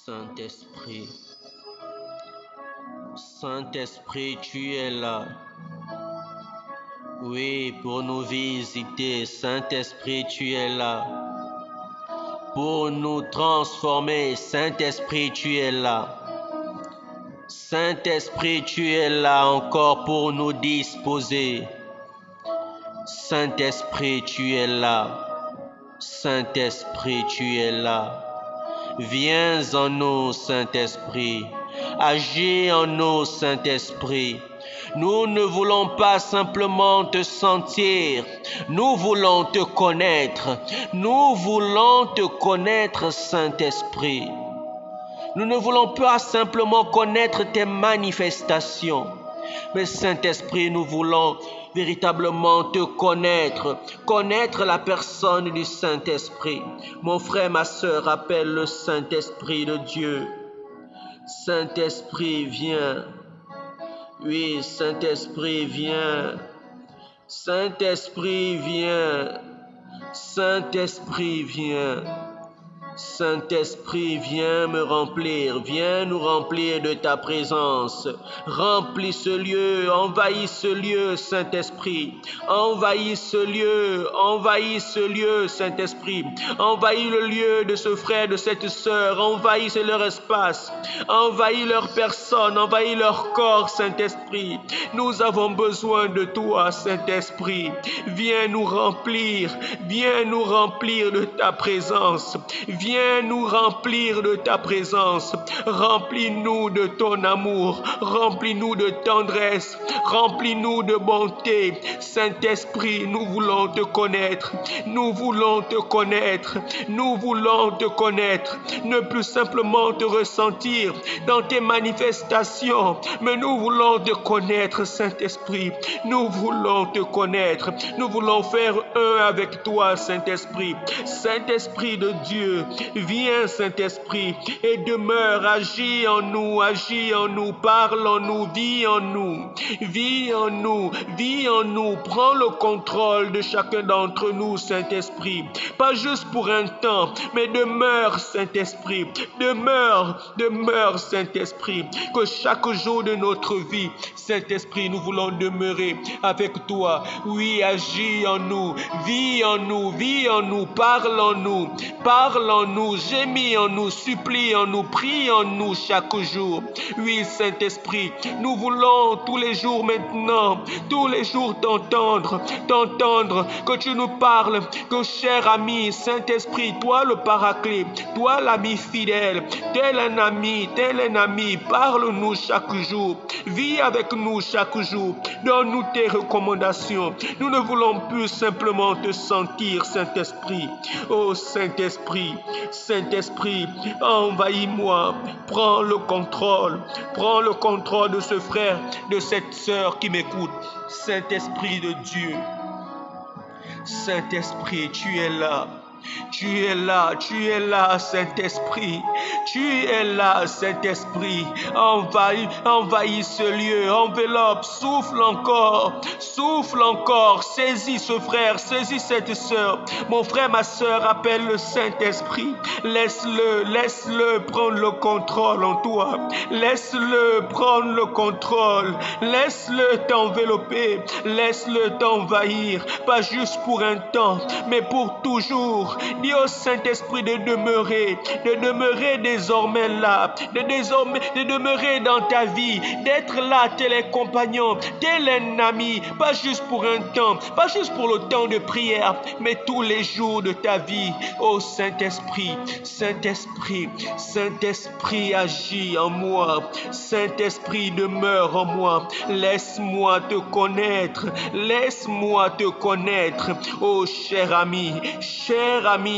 Saint-Esprit, Saint-Esprit, tu es là. Oui, pour nous visiter, Saint-Esprit, tu es là. Pour nous transformer, Saint-Esprit, tu es là. Saint-Esprit, tu es là encore pour nous disposer. Saint-Esprit, tu es là. Saint-Esprit, tu es là. Viens en nous, Saint-Esprit. Agis en nous, Saint-Esprit. Nous ne voulons pas simplement te sentir, nous voulons te connaître. Nous voulons te connaître, Saint-Esprit. Nous ne voulons pas simplement connaître tes manifestations, mais Saint-Esprit, nous voulons véritablement te connaître, connaître la personne du Saint-Esprit. Mon frère, ma sœur, appelle le Saint-Esprit de Dieu. Saint-Esprit, viens. Oui, Saint-Esprit, viens. Saint-Esprit, viens. Saint-Esprit, viens. Saint-Esprit, viens me remplir, viens nous remplir de ta présence. Remplis ce lieu, envahis ce lieu, Saint-Esprit. Envahis ce lieu, Saint-Esprit. Envahis le lieu de ce frère, de cette sœur. Envahis leur espace. Envahis leur personne, envahis leur corps, Saint-Esprit. Nous avons besoin de toi, Saint-Esprit. Viens nous remplir de ta présence. Viens nous remplir de ta présence. Remplis-nous de ton amour. Remplis-nous de tendresse. Remplis-nous de bonté. Saint-Esprit, nous voulons te connaître. Nous voulons te connaître. Nous voulons te connaître. Ne plus simplement te ressentir dans tes manifestations, mais nous voulons te connaître, Saint-Esprit. Nous voulons te connaître. Nous voulons faire un avec toi, Saint-Esprit. Saint-Esprit de Dieu, viens, Saint-Esprit, et demeure, agis en nous, parle en nous, vis en nous, vis en nous, vis en nous. Prends le contrôle de chacun d'entre nous, Saint-Esprit. Pas juste pour un temps, mais demeure, Saint-Esprit. Demeure, Saint-Esprit. Que chaque jour de notre vie, Saint-Esprit, nous voulons demeurer avec toi. Oui, agis en nous, vis en nous, parle en nous, gémis en nous, supplie en nous, prie en nous chaque jour. Oui, Saint-Esprit, nous voulons tous les jours maintenant, tous les jours t'entendre, que tu nous parles, que cher ami, Saint-Esprit, toi le paraclet, toi l'ami fidèle, tel un ami, parle-nous chaque jour, vis avec nous chaque jour, donne-nous tes recommandations. Nous ne voulons plus simplement te sentir, Saint-Esprit. Oh Saint-Esprit, Saint-Esprit, envahis-moi, prends le contrôle de ce frère, de cette sœur qui m'écoute. Saint-Esprit de Dieu, Saint-Esprit, tu es là. Tu es là, Saint-Esprit. Tu es là, Saint-Esprit. Envahis ce lieu, enveloppe, souffle encore. Saisis ce frère, saisis cette sœur. Mon frère, ma sœur, appelle le Saint-Esprit. Laisse-le prendre le contrôle en toi. Laisse-le prendre le contrôle. Laisse-le t'envelopper. Laisse-le t'envahir. Pas juste pour un temps, mais pour toujours. Dis au Saint-Esprit de demeurer désormais là, de demeurer dans ta vie, d'être là tel un compagnon, tel un ami, pas juste pour un temps, pas juste pour le temps de prière, mais tous les jours de ta vie. Oh Saint-Esprit, Saint-Esprit, Saint-Esprit, agis en moi. Saint-Esprit, demeure en moi. Laisse-moi te connaître. Oh cher ami,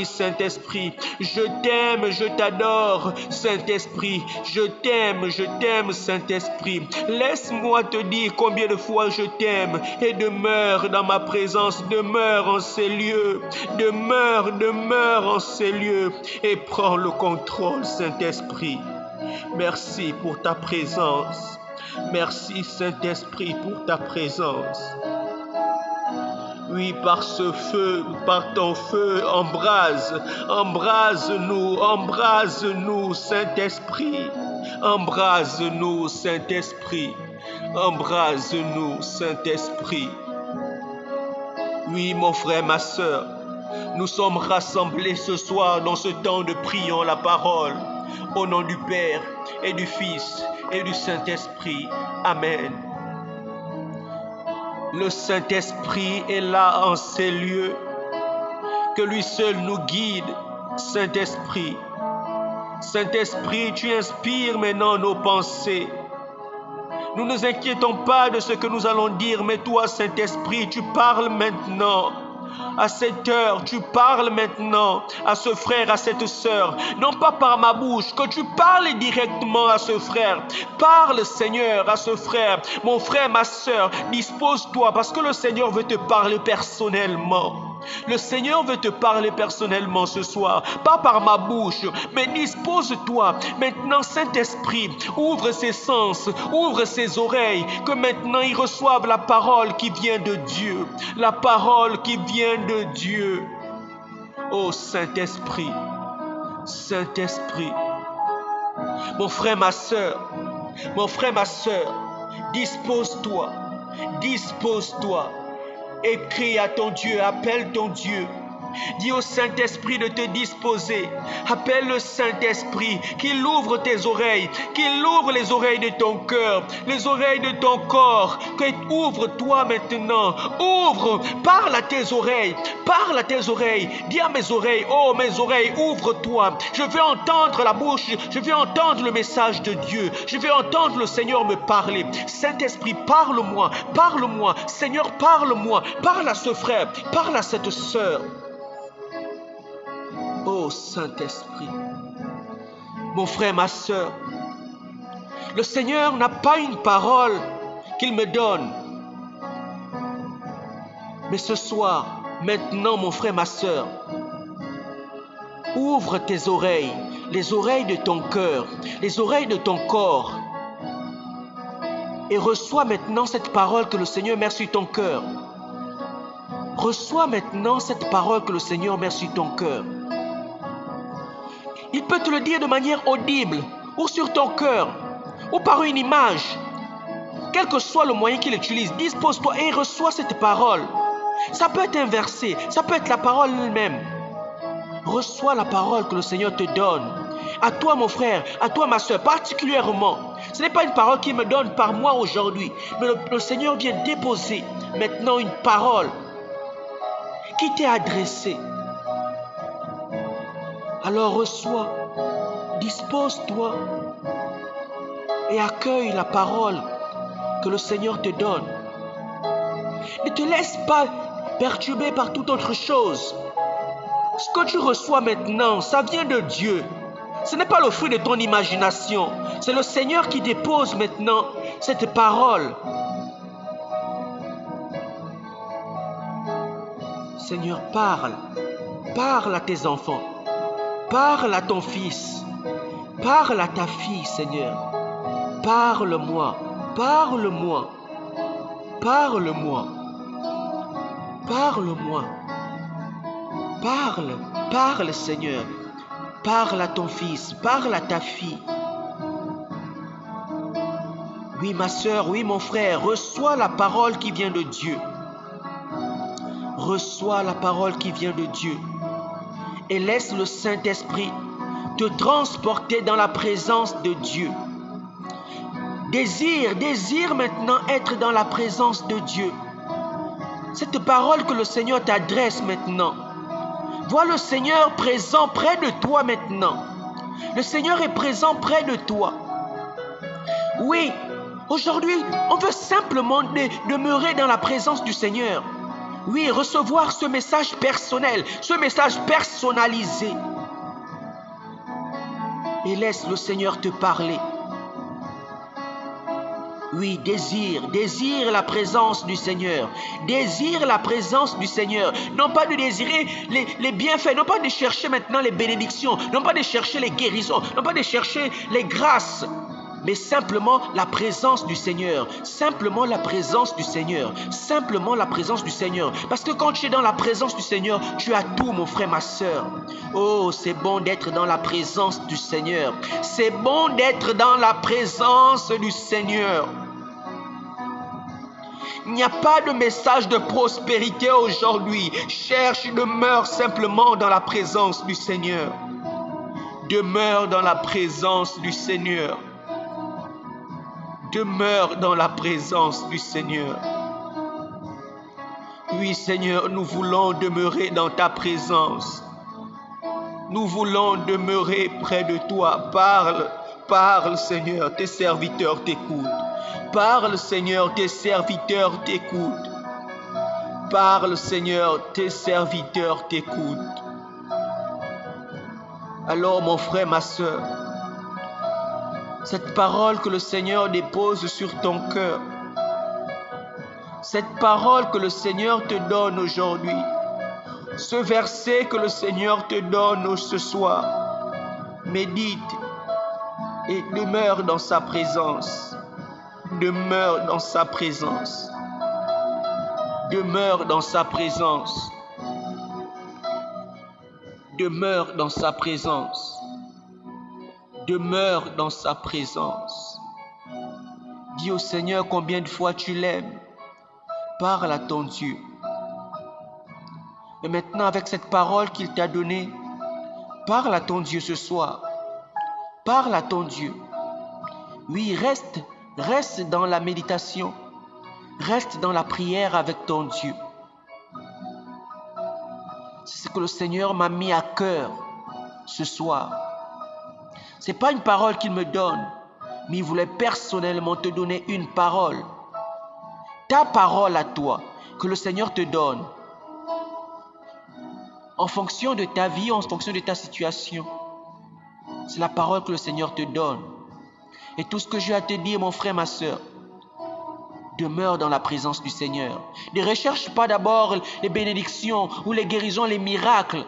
Saint-Esprit, je t'aime, je t'adore, Saint-Esprit, je t'aime, Saint-Esprit. Laisse-moi te dire combien de fois je t'aime et demeure dans ma présence, demeure en ces lieux, demeure en ces lieux et prends le contrôle, Saint-Esprit. Merci pour ta présence. Merci, Saint-Esprit, pour ta présence. Oui, par ce feu, par ton feu, embrase-nous, Saint-Esprit. Embrase-nous, Saint-Esprit. Embrase-nous, Saint-Esprit. Oui, mon frère, ma sœur, nous sommes rassemblés ce soir dans ce temps de prions la parole. Au nom du Père et du Fils et du Saint-Esprit. Amen. Le Saint-Esprit est là en ces lieux. Que lui seul nous guide, Saint-Esprit. Saint-Esprit, tu inspires maintenant nos pensées. Nous ne nous inquiétons pas de ce que nous allons dire, mais toi, Saint-Esprit, tu parles maintenant. À cette heure, tu parles maintenant à ce frère, à cette sœur, non pas par ma bouche, que tu parles directement à ce frère. Parle, Seigneur, à ce frère. Mon frère, ma sœur, dispose-toi parce que le Seigneur veut te parler personnellement. Le Seigneur veut te parler personnellement ce soir, pas par ma bouche, mais dispose-toi. Maintenant, Saint-Esprit, ouvre ses sens, ouvre ses oreilles, que maintenant il reçoive la parole qui vient de Dieu. La parole qui vient de Dieu. Oh Saint-Esprit, Saint-Esprit, mon frère, ma sœur, dispose-toi, dispose-toi. Écris à ton Dieu, appelle ton Dieu. Dis au Saint-Esprit de te disposer. Appelle le Saint-Esprit, qu'il ouvre tes oreilles, qu'il ouvre les oreilles de ton cœur, les oreilles de ton corps. Ouvre-toi maintenant. Ouvre, parle à tes oreilles, parle à tes oreilles. Dis à mes oreilles, oh mes oreilles, ouvre-toi. Je veux entendre la bouche, je veux entendre le message de Dieu. Je veux entendre le Seigneur me parler. Saint-Esprit, parle-moi, parle-moi. Seigneur, parle-moi. Parle à ce frère, parle à cette sœur. Oh Saint-Esprit, mon frère, ma sœur, le Seigneur n'a pas une parole qu'il me donne. Mais ce soir, maintenant, mon frère, ma sœur, ouvre tes oreilles, les oreilles de ton cœur, les oreilles de ton corps, et reçois maintenant cette parole que le Seigneur met sur ton cœur. Reçois maintenant cette parole que le Seigneur met sur ton cœur. Il peut te le dire de manière audible, ou sur ton cœur, ou par une image. Quel que soit le moyen qu'il utilise, dispose-toi et reçois cette parole. Ça peut être inversé, ça peut être la parole elle-même. Reçois la parole que le Seigneur te donne. À toi, mon frère, à toi, ma soeur, particulièrement. Ce n'est pas une parole qu'il me donne par moi aujourd'hui, mais le Seigneur vient déposer maintenant une parole qui t'est adressée. Alors reçois, dispose-toi et accueille la parole que le Seigneur te donne. Ne te laisse pas perturber par toute autre chose. Ce que tu reçois maintenant, ça vient de Dieu. Ce n'est pas le fruit de ton imagination. C'est le Seigneur qui dépose maintenant cette parole. Seigneur, parle. Parle à tes enfants. Parle à ton fils. Parle à ta fille, Seigneur. Parle-moi. Parle-moi. Parle-moi. Parle-moi. Parle. Parle, Seigneur. Parle à ton fils. Parle à ta fille. Oui, ma sœur, oui, mon frère, reçois la parole qui vient de Dieu. Reçois la parole qui vient de Dieu. Et laisse le Saint-Esprit te transporter dans la présence de Dieu. Désire maintenant être dans la présence de Dieu. Cette parole que le Seigneur t'adresse maintenant. Vois le Seigneur présent près de toi maintenant. Le Seigneur est présent près de toi. Oui, aujourd'hui, on veut simplement demeurer dans la présence du Seigneur. Oui, recevoir ce message personnel, ce message personnalisé. Et laisse le Seigneur te parler. Oui, désire la présence du Seigneur. Désire la présence du Seigneur. Non pas de désirer les bienfaits, non pas de chercher maintenant les bénédictions, non pas de chercher les guérisons, non pas de chercher les grâces. mais simplement la présence du Seigneur. Simplement la présence du Seigneur. Simplement la présence du Seigneur. Parce que quand tu es dans la présence du Seigneur, tu as tout, mon frère, ma soeur. Oh, c'est bon d'être dans la présence du Seigneur. C'est bon d'être dans la présence du Seigneur. Il n'y a pas de message de prospérité aujourd'hui. Cherche, demeure simplement dans la présence du Seigneur. Demeure dans la présence du Seigneur. Demeure dans la présence du Seigneur. Oui, Seigneur, nous voulons demeurer dans ta présence. Nous voulons demeurer près de toi. Parle, parle, Seigneur, tes serviteurs t'écoutent. Parle, Seigneur, tes serviteurs t'écoutent. Parle, Seigneur, tes serviteurs t'écoutent. Alors, mon frère, ma soeur, cette parole que le Seigneur dépose sur ton cœur, cette parole que le Seigneur te donne aujourd'hui, ce verset que le Seigneur te donne ce soir, médite et demeure dans sa présence. Demeure dans sa présence. Demeure dans sa présence. Demeure dans sa présence. Demeure dans sa présence. Dis au Seigneur combien de fois tu l'aimes. Parle à ton Dieu. Et maintenant, avec cette parole qu'il t'a donnée, parle à ton Dieu ce soir. Parle à ton Dieu. Oui, reste dans la méditation. Reste dans la prière avec ton Dieu. C'est ce que le Seigneur m'a mis à cœur ce soir. Ce n'est pas une parole qu'il me donne, mais il voulait personnellement te donner une parole. Ta parole à toi, que le Seigneur te donne. En fonction de ta vie, en fonction de ta situation. C'est la parole que le Seigneur te donne. Et tout ce que j'ai à te dire, mon frère, ma soeur, demeure dans la présence du Seigneur. Ne recherche pas d'abord les bénédictions ou les guérisons, les miracles.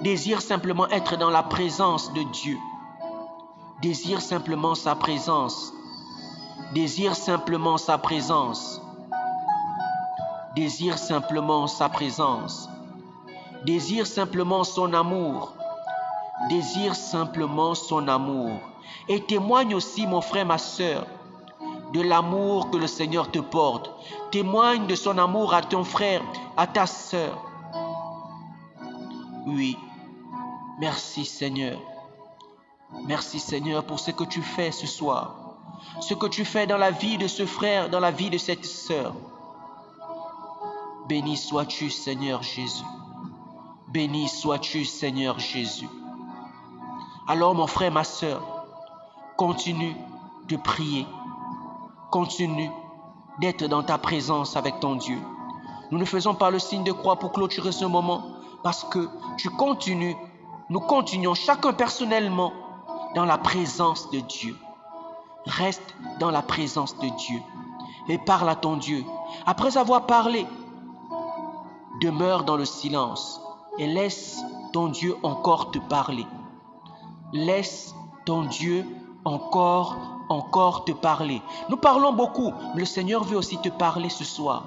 Désire simplement être dans la présence de Dieu. Désire simplement sa présence. Désire simplement sa présence. Désire simplement sa présence. Désire simplement son amour. Désire simplement son amour. Et témoigne aussi, mon frère, ma soeur, de l'amour que le Seigneur te porte. Témoigne de son amour à ton frère, à ta soeur. Oui, merci Seigneur. Merci Seigneur pour ce que tu fais ce soir. Ce que tu fais dans la vie de ce frère, dans la vie de cette sœur. Béni sois-tu Seigneur Jésus. Béni sois-tu Seigneur Jésus. Alors mon frère, ma sœur, continue de prier. Continue d'être dans ta présence avec ton Dieu. Nous ne faisons pas le signe de croix pour clôturer ce moment parce que nous continuons chacun personnellement dans la présence de Dieu. Reste dans la présence de Dieu et parle à ton Dieu. Après avoir parlé, demeure dans le silence et laisse ton Dieu encore te parler. Laisse ton Dieu encore te parler. Nous parlons beaucoup, mais le Seigneur veut aussi te parler ce soir.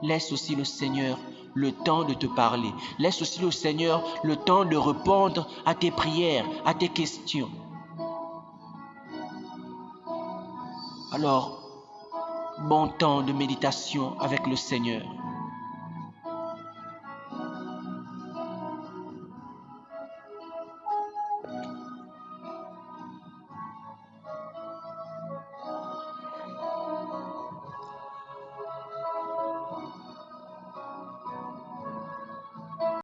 Laisse aussi le Seigneur le temps de te parler. Laisse aussi le Seigneur le temps de répondre à tes prières, à tes questions. Alors, bon temps de méditation avec le Seigneur.